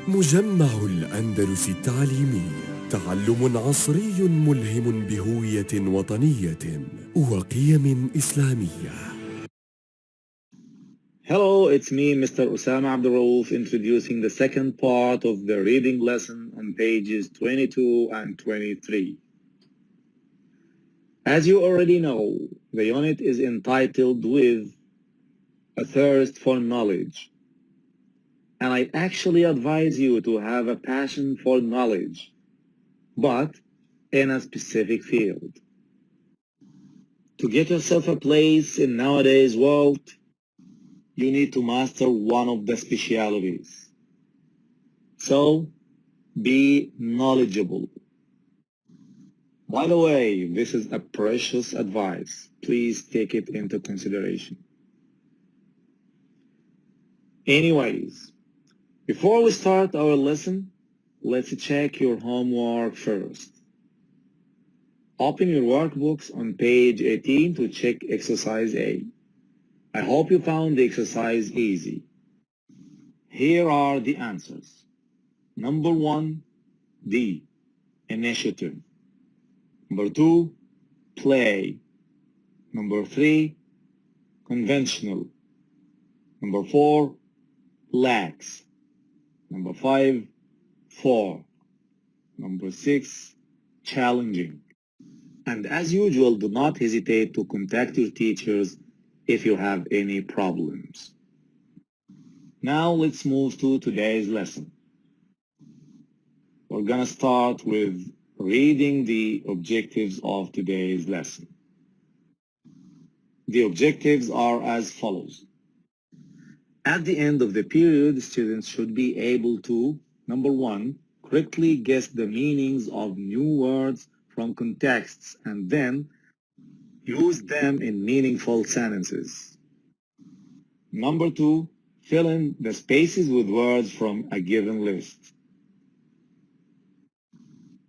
مجمع الأندلس التعليمي، تعلم عصري ملهم بهوية وطنية وقيم إسلامية. Hello, it's me, Mr. Osama Abdurraouf, introducing the second part of the reading lesson on pages 22 and 23. As you already know, the unit is entitled with A Thirst for Knowledge. And I actually advise you to have a passion for knowledge, but in a specific field. To get yourself a place in nowadays world, you need to master one of the specialities. So, be knowledgeable. By the way, this is a precious advice. Please take it into consideration. Anyways, before we start our lesson, let's check your homework first. Open your workbooks on page 18 to check exercise A. I hope you found the exercise easy. Here are the answers. Number 1, D, initiative. Number 2, play. Number 3, conventional. Number 4, lax. Number 5, for. Number 6, challenging. And as usual, do not hesitate to contact your teachers if you have any problems. Now let's move to today's lesson. We're gonna start with reading the objectives of today's lesson. The objectives are as follows. At the end of the period, students should be able to, number 1, correctly guess the meanings of new words from contexts and then use them in meaningful sentences. Number 2, fill in the spaces with words from a given list.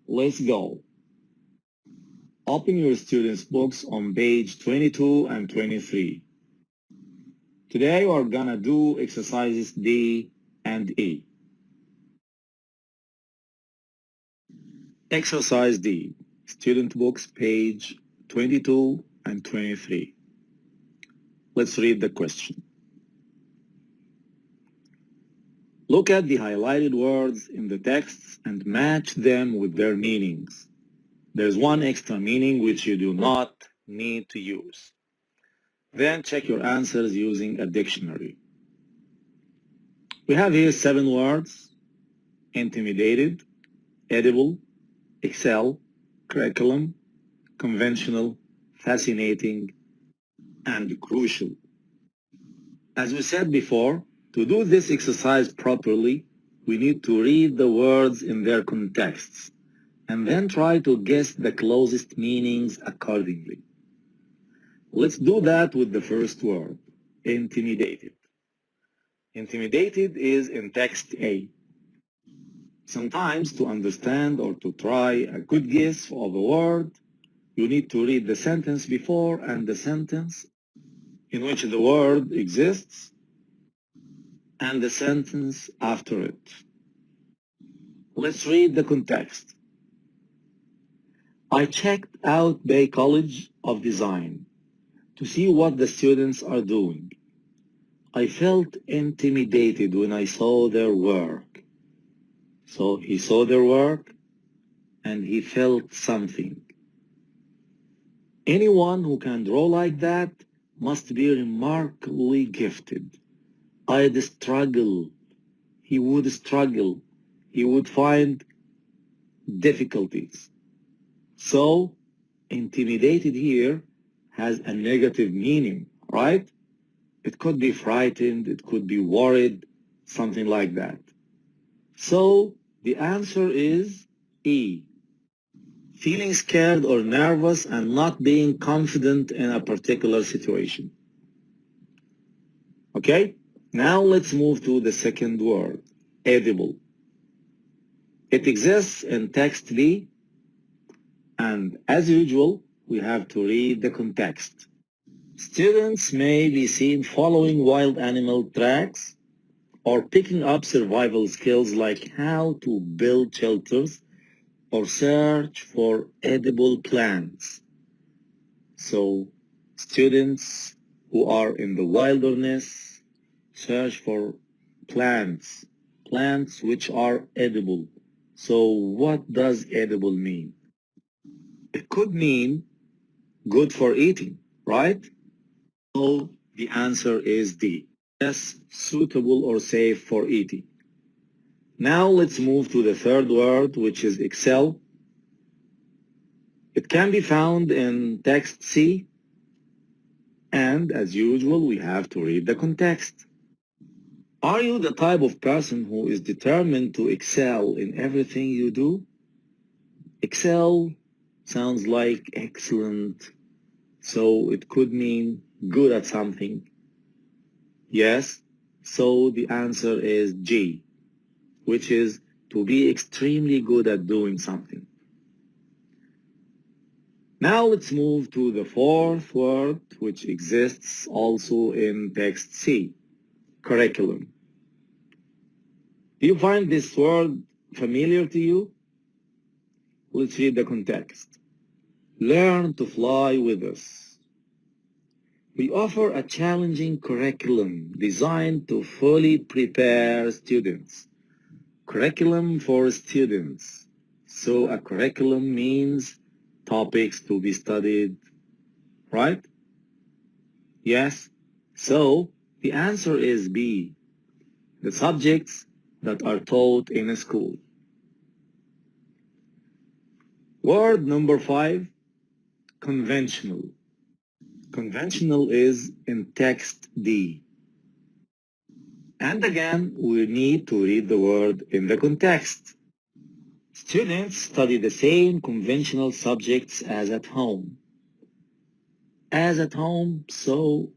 Let's go. Open your students' books on page 22 and 23. Today we're gonna do exercises D and E. Exercise D, student books page 22 and 23. Let's read the question. Look at the highlighted words in the texts and match them with their meanings. There's one extra meaning which you do not need to use. Then check your answers using a dictionary. We have here 7 words: intimidated, edible, excel, curriculum, conventional, fascinating, and crucial. As we said before, to do this exercise properly, we need to read the words in their contexts and then try to guess the closest meanings accordingly. Let's do that with the first word, intimidated. Intimidated is in text A. Sometimes to understand or to try a good guess of a word, you need to read the sentence before and the sentence in which the word exists and the sentence after it. Let's read the context. I checked out Bay College of Design to see what the students are doing. I felt intimidated when I saw their work. So he saw their work and he felt something. Anyone who can draw like that must be remarkably gifted. I'd struggle. He would struggle. He would find difficulties. So, intimidated here has a negative meaning, right? It could be frightened, it could be worried, something like that. So, the answer is E. Feeling scared or nervous and not being confident in a particular situation. Okay? Now let's move to the second word, edible. It exists in text B, and as usual, we have to read the context. Students may be seen following wild animal tracks or picking up survival skills like how to build shelters or search for edible plants. So students who are in the wilderness search for plants, plants which are edible. So what does edible mean? It could mean good for eating, right? So the answer is D. Yes, suitable or safe for eating. Now let's move to the third word, which is excel. It can be found in text C, and as usual, we have to read the context. Are you the type of person who is determined to excel in everything you do? Excel sounds like excellent, so it could mean good at something. Yes, so the answer is G, which is to be extremely good at doing something. Now let's move to the fourth word, which exists also in text C, curriculum. Do you find this word familiar to you? Let's read the context. Learn to fly with us. We offer a challenging curriculum designed to fully prepare students. Curriculum for students. So a curriculum means topics to be studied, right? Yes. So the answer is B, the subjects that are taught in a school. Word number 5, conventional. Conventional is in text D. And again, we need to read the word in the context. Students study the same conventional subjects as at home. As at home, so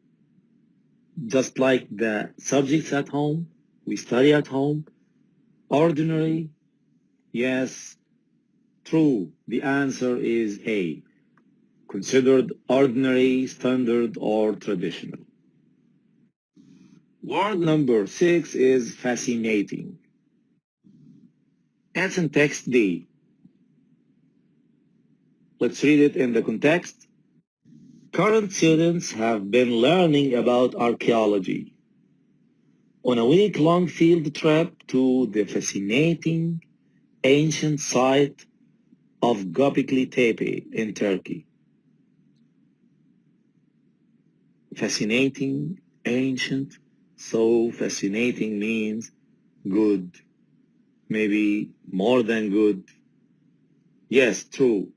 just like the subjects at home, we study at home. Ordinary, yes, true. The answer is A, considered ordinary, standard, or traditional. Word number 6 is fascinating. It's in text D. Let's read it in the context. Current students have been learning about archaeology on a week-long field trip to the fascinating ancient site of Göbekli Tepe in Turkey. Fascinating, ancient, so fascinating means good, maybe more than good. Yes, true.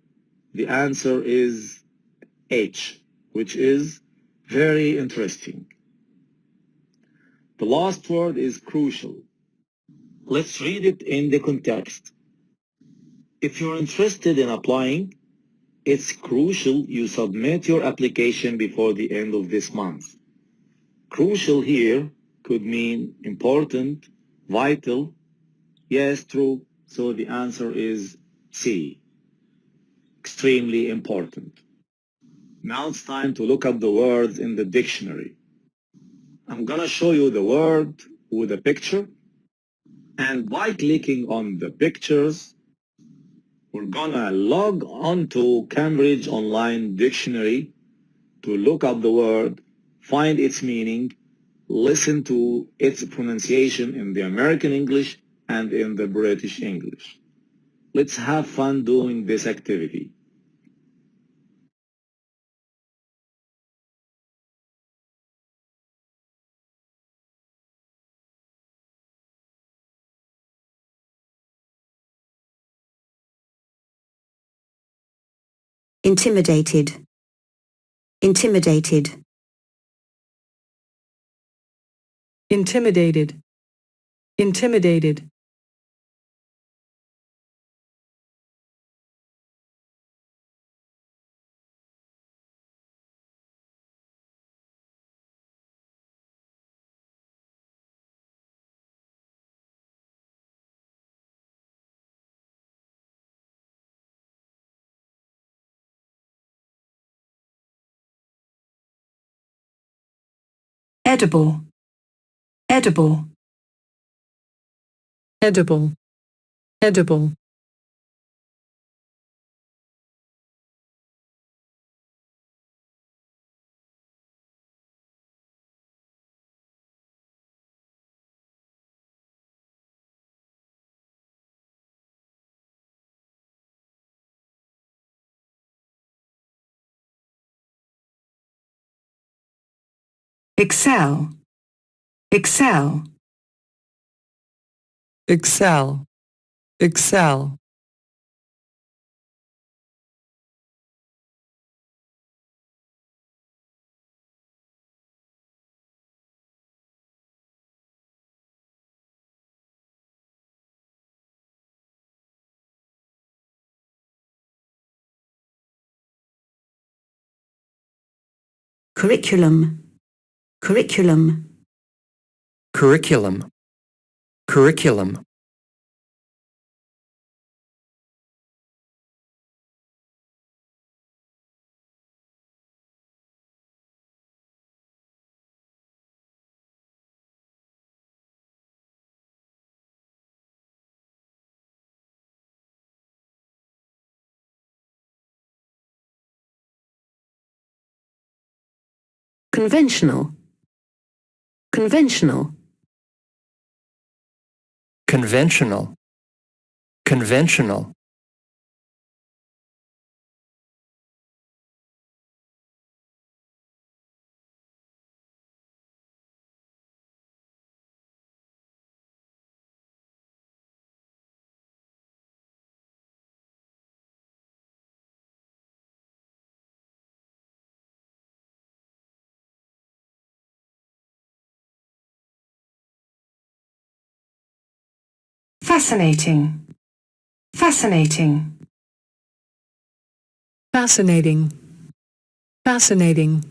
The answer is H, which is very interesting. The last word is crucial. Let's read it in the context. If you're interested in applying, it's crucial you submit your application before the end of this month. Crucial here could mean important, vital. Yes, true. So the answer is C, extremely important. Now it's time to look up the words in the dictionary. I'm gonna show you the word with a picture, and by clicking on the pictures, we're gonna log on to Cambridge Online Dictionary to look up the word, find its meaning, listen to its pronunciation in the American English and in the British English. Let's have fun doing this activity. intimidated, intimidated, intimidated, intimidated, edible, edible, edible, edible, excel, excel, excel, excel, curriculum, curriculum, curriculum, curriculum, conventional, conventional, conventional, conventional, fascinating, fascinating, fascinating, fascinating,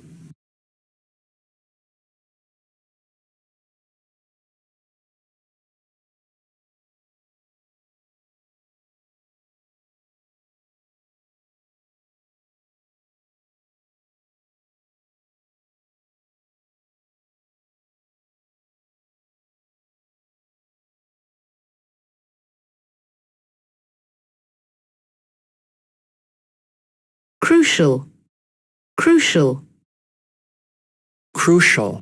crucial, crucial, crucial,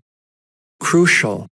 crucial,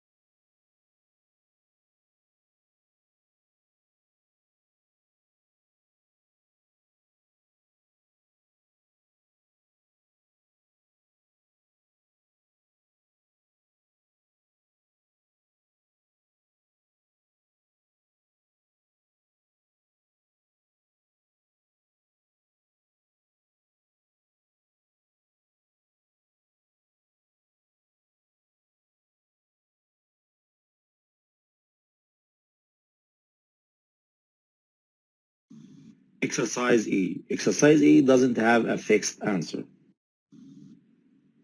Exercise E. Exercise E doesn't have a fixed answer.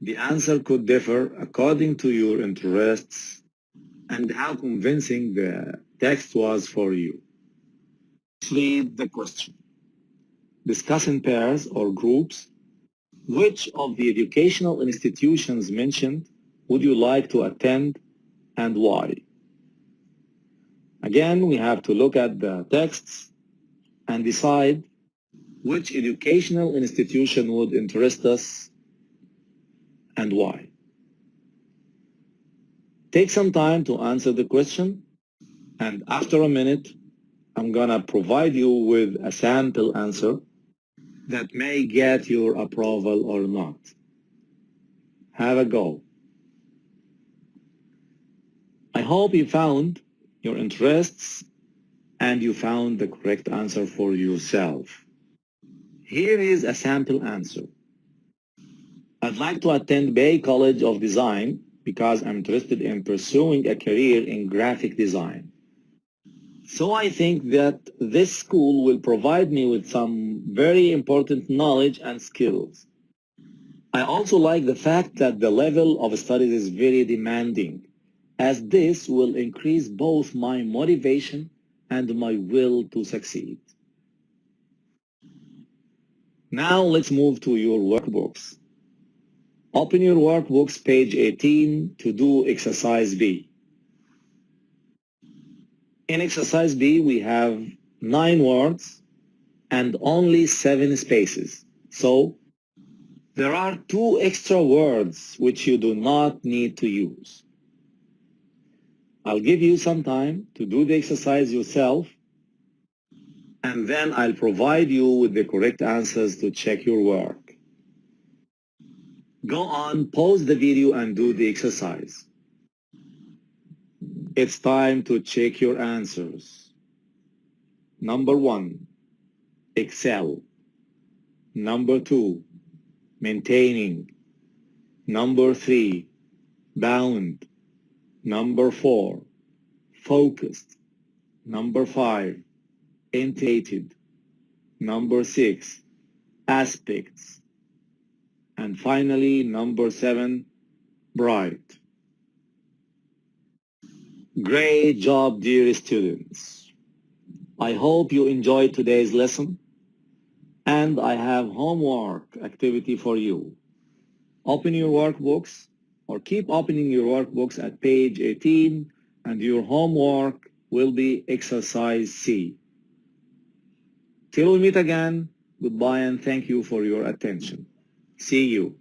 The answer could differ according to your interests and how convincing the text was for you. Read the question. Discuss in pairs or groups which of the educational institutions mentioned would you like to attend and why. Again, we have to look at the texts and decide which educational institution would interest us and why. Take some time to answer the question, and after a minute, I'm gonna provide you with a sample answer that may get your approval or not. Have a go. I hope you found your interests and you found the correct answer for yourself. Here is a sample answer. I'd like to attend Bay College of Design because I'm interested in pursuing a career in graphic design. So I think that this school will provide me with some very important knowledge and skills. I also like the fact that the level of studies is very demanding, as this will increase both my motivation and my will to succeed. Now let's move to your workbooks. Open your workbooks, page 18, to do exercise B. In exercise B, we have 9 words and only 7 spaces. So, there are 2 extra words which you do not need to use. I'll give you some time to do the exercise yourself, and then I'll provide you with the correct answers to check your work. Go on, pause the video and do the exercise. It's time to check your answers. Number 1, excel. Number 2, maintaining. Number 3, bound. Number 4, focused. Number 5, integrated. Number 6, aspects. And finally, number 7, bright. Great job, dear students. I hope you enjoyed today's lesson, and I have homework activity for you. Open your workbooks, or keep opening your workbooks at page 18, and your homework will be exercise C. Till we meet again, goodbye and thank you for your attention. See you.